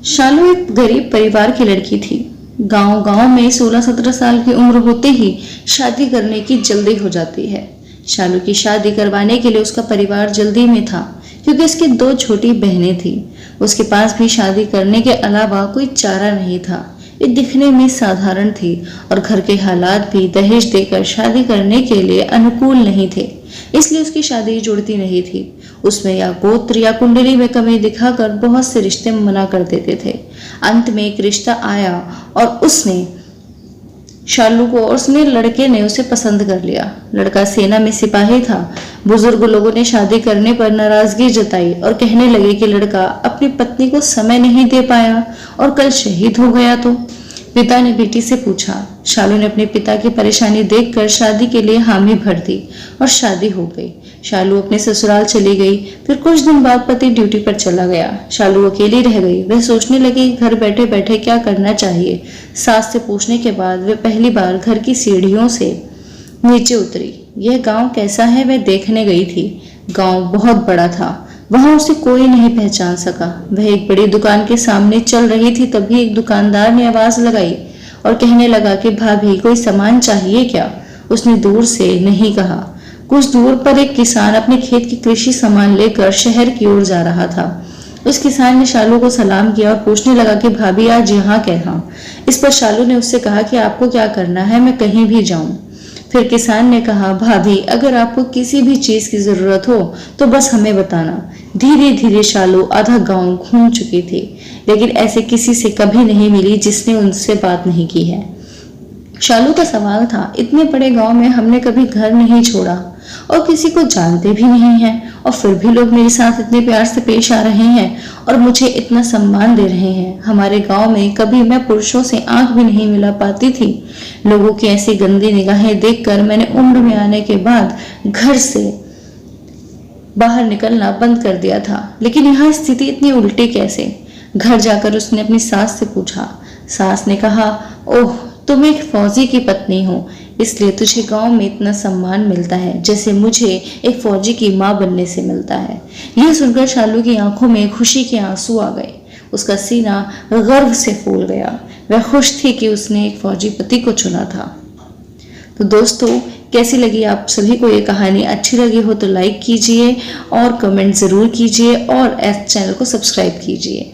शालू एक गरीब परिवार की लड़की थी। गांव-गांव में 16-17 साल की उम्र होते ही शादी करने की जल्दी हो जाती है। शालू की शादी करवाने के लिए उसका परिवार जल्दी में था, क्योंकि उसकी 2 छोटी बहनें थीं। उसके पास भी शादी करने के अलावा कोई चारा नहीं था। वे दिखने में साधारण थी और घर के हालात भी दहेज देकर शादी करने के लिए अनुकूल नहीं थे, इसलिए उसकी शादी जुड़ती नहीं थी। उसमें या गोत्र या कुंडली में कमी दिखाकर बहुत से रिश्ते मना कर देते थे। अंत में एक रिश्ता आया और उसने शालू को और उसने लड़के ने उसे पसंद कर लिया। लड़का सेना में सिपाही था। बुजुर्ग लोगों ने शादी करने पर नाराजगी जताई और कहने लगे कि लड़का अपनी पत्नी को समय नहीं दे पाया और कल शहीद हो गया तो। पिता ने बेटी से पूछा। शालू ने अपने पिता की परेशानी देखकर शादी के लिए हामी भर दी और शादी हो गई। शालू अपने ससुराल चली गई। फिर कुछ दिन बाद पति ड्यूटी पर चला गया। शालू अकेली रह गई। वह सोचने लगी घर बैठे बैठे क्या करना चाहिए। सास से पूछने के बाद वह पहली बार घर की सीढ़ियों से नीचे उतरी। यह गांव कैसा है वह देखने गई थी। गांव बहुत बड़ा था। वहां उसे कोई नहीं पहचान सका। वह एक बड़ी दुकान के सामने चल रही थी, तभी एक दुकानदार ने आवाज लगाई और कहने लगा कि भाभी कोई सामान चाहिए क्या। उसने दूर से नहीं कहा। कुछ दूर पर एक किसान अपने खेत की कृषि सामान लेकर शहर की ओर जा रहा था। उस किसान ने शालू को सलाम किया और पूछने लगा कि भाभी आज यहाँ कहाँ। इस पर शालू ने उससे कहा कि आपको क्या करना है, मैं कहीं भी जाऊं। फिर किसान ने कहा, भाभी अगर आपको किसी भी चीज की जरूरत हो तो बस हमें बताना। धीरे धीरे शालू आधा गांव घूम चुकी थी, लेकिन ऐसे किसी से कभी नहीं मिली जिसने उनसे बात नहीं की है। शालू का सवाल था, इतने बड़े गांव में हमने कभी घर नहीं छोड़ा और किसी को जानते भी नहीं हैं, और फिर भी लोग मेरे साथ इतने प्यार से पेश आ रहे हैं और मुझे इतना सम्मान दे रहे हैं। हमारे गांव में कभी मैं पुरुषों से आंख भी नहीं मिला पाती थी। लोगों की ऐसी गंदी निगाहें देखकर मैंने उम्र में आने के बाद घर से बाहर निकलना बंद कर दिया था। लेकिन यहाँ स्थिति इतनी उल्टी कैसे। घर जाकर उसने अपनी सास से पूछा। सास ने कहा, ओह तुम एक फौजी की पत्नी हो, इसलिए तुझे गांव में इतना सम्मान मिलता है जैसे मुझे एक फौजी की माँ बनने से मिलता है। यह सुनकर शालू की आंखों में खुशी के आंसू आ गए। उसका सीना गर्व से फूल गया। वह खुश थी कि उसने एक फौजी पति को चुना था। तो दोस्तों, कैसी लगी आप सभी को ये कहानी? अच्छी लगी हो तो लाइक कीजिए और कमेंट जरूर कीजिए और इस चैनल को सब्सक्राइब कीजिए।